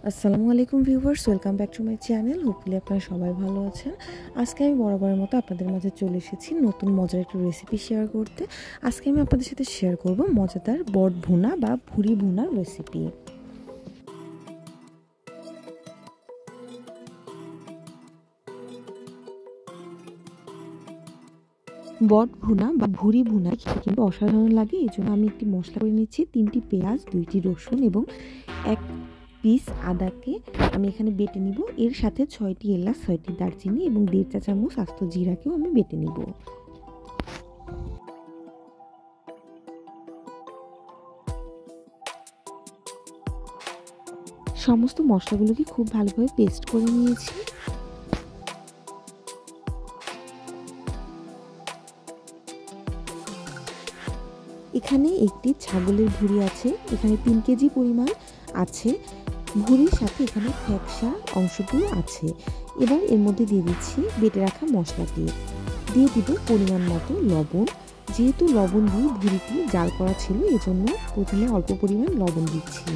আসসালামু আলাইকুম viewers, welcome back to my channel. Hopefully আপনারা সবাই ভালো আছেন। আজকে আমি বরাবরের মতো আপনাদের মাঝে চলে এসেছি নতুন মজার একটা রেসিপি শেয়ার করতে। আজকে আমি আপনাদের সাথে শেয়ার করব মজাদার বট ভুনা বা ভুরি ভুনার রেসিপি। বট ভুনা বা ভুরি ভুনা খেতে কিন্তু অসাধারণ লাগে। এই জন্য আমি একটি মশলা করে নিচ্ছি। 3টি পেঁয়াজ, 2টি রসুন এবং 1 পিস আদাকে আমি এখানে বেটে নিব। এর সাথে 6টি এলাচ, 6টি দারচিনি এবং 1.5 চা চামচ আস্ত জিরাকেও আমি বেটে নিব। সমস্ত মশলাগুলোকে খুব ভালোভাবে পেস্ট করে নিয়েছি। এখানে একটি ছাগলের ভুঁড়ি আছে, এখানে 3 কেজি পরিমাণ আছে। ভুঁড়ির সাথে এখানে ফ্যাকসা অংশটিও আছে। এবার এর মধ্যে দিয়ে দিচ্ছি বেটে রাখা মশলাটি, দিয়ে দিব পরিমাণ মতো লবণ। যেহেতু লবণ দিয়ে ভুঁড়িটি জাল করা ছিল, এজন্য প্রথমে অল্প পরিমাণ লবণ দিচ্ছি।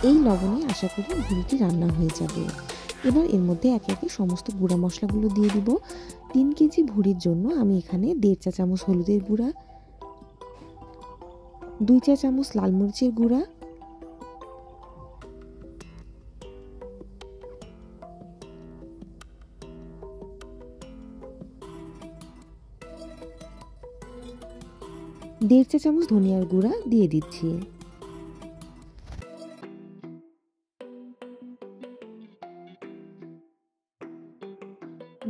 এই লবণে আশা করি ভুঁড়িটি রান্না হয়ে যাবে। এবার এর মধ্যে একে একে সমস্ত গুঁড়া মশলাগুলো দিয়ে দিব। 3 কেজি ভুঁড়ির জন্য আমি এখানে 1.5 চা চামচ হলুদের গুঁড়া, 2 চা চামচ লাল মরিচের গুঁড়া, দেড় চা চামচ ধনিয়ার গুঁড়া দিয়ে দিচ্ছি।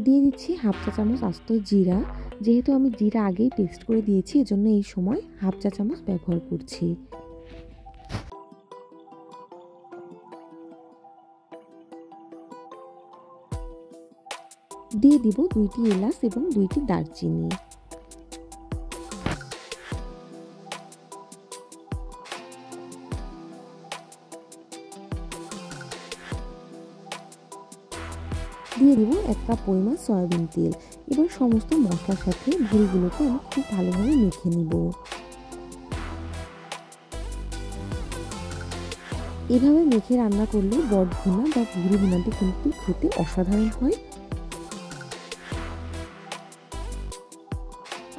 দিয়ে দিচ্ছি হাফ চা চামচ আস্ত জিরা। যেহেতু আমি জিরা আগেই পেস্ট করে দিয়েছি, এজন্য এই সময় হাফ চা চামচ ব্যবহার করছি। দিয়ে দিব 2টি এলাচ এবং 2টি দারচিনি। দিয়ে দিব 1 কাপ পরিমাণ সয়াবিন তেল। এবার সমস্ত মশলার সাথে ভুঁড়িগুলোকে আমি খুব ভালোভাবে মেখে নিব। এভাবে মেখে রান্না করলে বট ভুনা বা ভুরি ভুনাটি কিন্তু খেতে অসাধারণ হয়।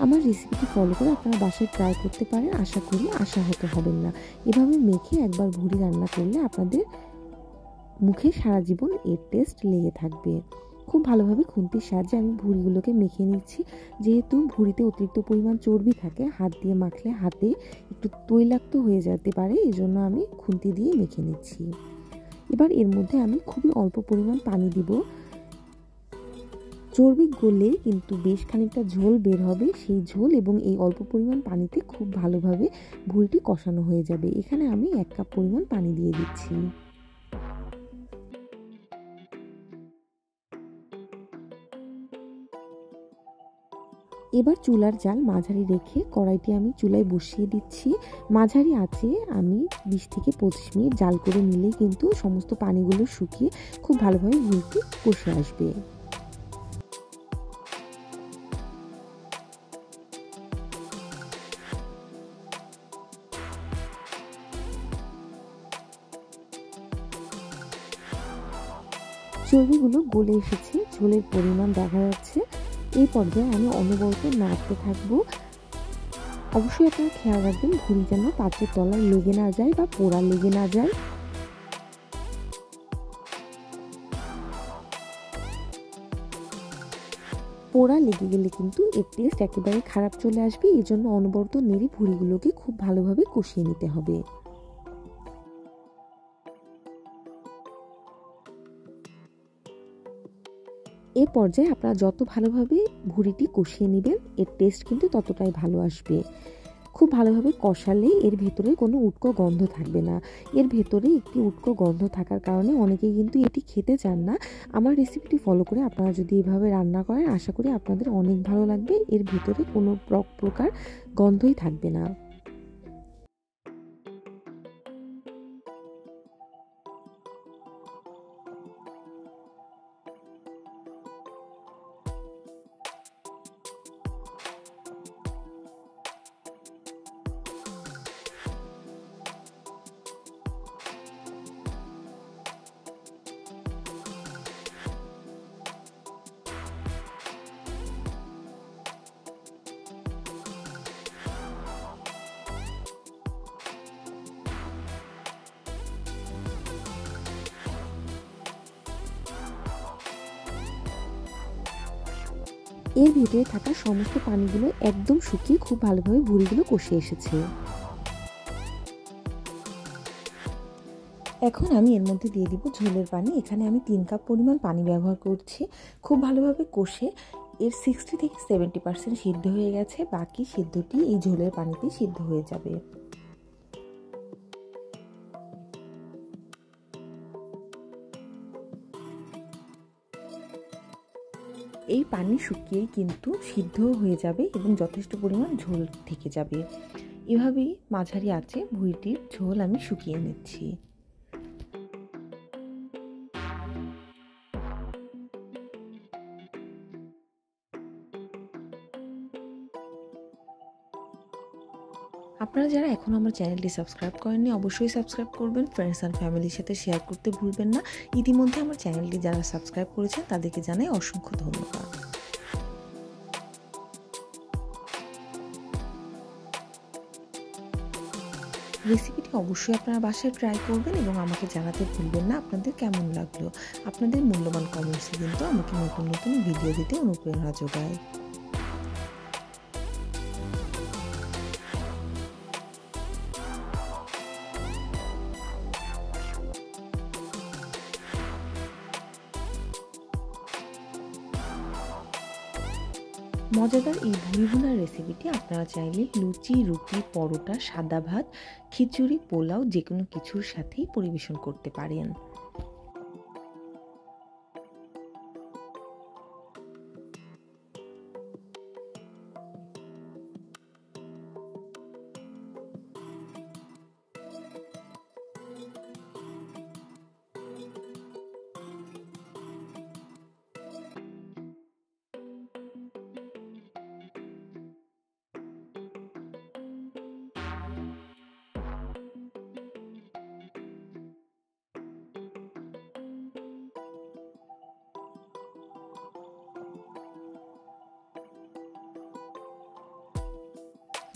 আমার রেসিপিটি ফলো করে আপনারা বাসায় ট্রাই করতে পারেন। আশা করি আশাহত হবেন না। এভাবে মেখে একবার ভুরি রান্না করলে আপনাদের মুখে সারা জীবন এর টেস্ট লেগে থাকবে। খুব ভালোভাবে খুন্তির সাহায্যে আমি ভুঁড়িগুলোকে মেখে নিচ্ছি। যেহেতু ভুঁড়িতে অতিরিক্ত পরিমাণ চর্বি থাকে, হাত দিয়ে মাখলে হাতে একটু তৈলাক্ত হয়ে যেতে পারে, এজন্য আমি খুন্তি দিয়ে মেখে নিচ্ছি। এবার এর মধ্যে আমি খুবই অল্প পরিমাণ পানি দিব। চর্বি গলে কিন্তু বেশ খানিকটা ঝোল বের হবে। সেই ঝোল এবং এই অল্প পরিমাণ পানিতে খুব ভালোভাবে ভুঁড়িটি কষানো হয়ে যাবে। এখানে আমি 1 কাপ পরিমাণ পানি দিয়ে দিচ্ছি। এবার চুলার জাল মাঝারি রেখে কড়াইটি আমি চুলায় বসিয়ে দিচ্ছি। মাঝারি আঁচে আমি 20 থেকে 25 মিনিট জাল করে নিলেই কিন্তু সমস্ত পানিগুলো শুকিয়ে খুব ভালোভাবে ভুঁড়িটি কষে আসবে। চর্বিগুলো গলে এসেছে, ঝোলের পরিমাণ দেখা যাচ্ছে। এই পর্যায়ে আমি অনবরত নাড়তে থাকবো। অবশ্যই আপনারা খেয়াল রাখবেন ভুঁড়ি যেন পাত্রের তলায় লেগে না যায় বা পোড়া লেগে না যায়। পোড়া লেগে গেলে কিন্তু এর টেস্ট একেবারে খারাপ চলে আসবে। এই জন্য অনবরত নেড়ে ভুঁড়িগুলোকে খুব ভালোভাবে কষিয়ে নিতে হবে। এ পর্যায়ে আপনারা যত ভালোভাবে ভুঁড়িটি কষিয়ে নেবেন, এর টেস্ট কিন্তু ততটাই ভালো আসবে। খুব ভালোভাবে কষালে এর ভেতরে কোনো উটকো গন্ধ থাকবে না। এর ভেতরে একটি উটকো গন্ধ থাকার কারণে অনেকেই কিন্তু এটি খেতে চান না। আমার রেসিপিটি ফলো করে আপনারা যদি এভাবে রান্না করেন, আশা করি আপনাদের অনেক ভালো লাগবে। এর ভেতরে কোনো প্রকার গন্ধই থাকবে না। এর ভিতরে থাকা সমস্ত পানিগুলো একদম শুকিয়ে খুব ভালোভাবে ভুঁড়িগুলো কষে এসেছে। এখন আমি এর মধ্যে দিয়ে দিব ঝোলের পানি। এখানে আমি 3 কাপ পরিমাণ পানি ব্যবহার করছি। খুব ভালোভাবে কষে এর 60 থেকে 70% সিদ্ধ হয়ে গেছে, বাকি সিদ্ধটি এই ঝোলের পানিতেই সিদ্ধ হয়ে যাবে। এই পানি শুকিয়েই কিন্তু সিদ্ধ হয়ে যাবে এবং যথেষ্ট পরিমাণ ঝোল থেকে যাবে। এভাবেই মাঝারি আঁচে ভুঁড়িটির ঝোল আমি শুকিয়ে নিচ্ছি। আপনারা যারা এখনও আমার চ্যানেলটি সাবস্ক্রাইব করেননি অবশ্যই সাবস্ক্রাইব করবেন, ফ্রেন্ডস অ্যান্ড ফ্যামিলির সাথে শেয়ার করতে ভুলবেন না। ইতিমধ্যে আমার চ্যানেলটি যারা সাবস্ক্রাইব করেছেন তাদেরকে জানাই অসংখ্য ধন্যবাদ। রেসিপিটি অবশ্যই আপনারা বাসায় ট্রাই করবেন এবং আমাকে জানাতে ভুলবেন না আপনাদের কেমন লাগলো। আপনাদের মূল্যবান কমেন্টসে কিন্তু আমাকে নতুন নতুন ভিডিও দিতে অনুপ্রেরণা যোগায়। মজাদার এই ভুঁড়ি ভুনার রেসিপিটি আপনারা চাইলে লুচি, রুটি, পরোটা, সাদা ভাত, খিচুড়ি, পোলাও যে কোনো কিছুর সাথেই পরিবেশন করতে পারেন।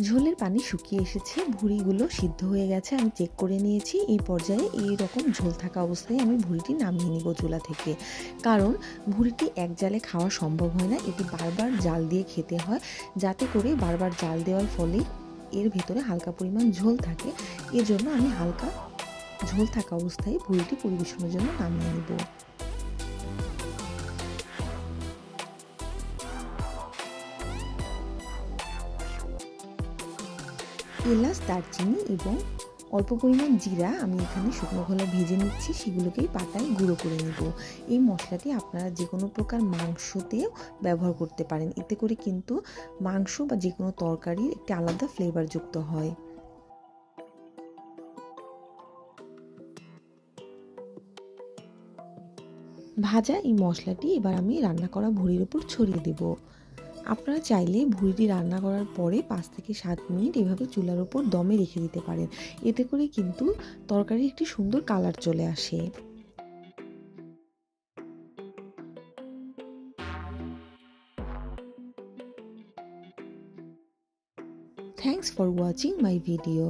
ঝোলের পানি শুকিয়ে এসেছে, ভুঁড়িগুলো সিদ্ধ হয়ে গেছে, আমি চেক করে নিয়েছি। এই পর্যায়ে এই রকম ঝোল থাকা অবস্থায় আমি ভুঁড়িটি নামিয়ে নিব চুলা থেকে, কারণ ভুঁড়িটি এক জালে খাওয়া সম্ভব হয় না, এটি বারবার জাল দিয়ে খেতে হয়, যাতে করে বারবার জাল দেওয়ার ফলে এর ভেতরে হালকা পরিমাণ ঝোল থাকে। এজন্য আমি হালকা ঝোল থাকা অবস্থায় ভুঁড়িটি পরিবেশনের জন্য নামিয়ে নেব। এলাচ, দারচিনি এবং অল্প পরিমাণ জিরা আমি এখানে শুকনো খোলায় ভেজে নিচ্ছি, সেগুলোকেই পাটায় গুঁড়ো করে নেব। এই মশলাটি আপনারা যে কোনো প্রকার মাংসতেও ব্যবহার করতে পারেন, এতে করে কিন্তু মাংস বা যে কোনো তরকারির একটি আলাদা ফ্লেভার যুক্ত হয়। ভাজা এই মশলাটি এবার আমি রান্না করা ভুঁড়ির উপর ছড়িয়ে দেব। আপনারা চাইলে ভুঁড়িটি রান্না করার পরে 5 থেকে 7 মিনিট এভাবে চুলার উপর দমে রেখে দিতে পারেন, এতে করে কিন্তু তরকারির একটি সুন্দর কালার চলে আসে। Thanks for watching my video.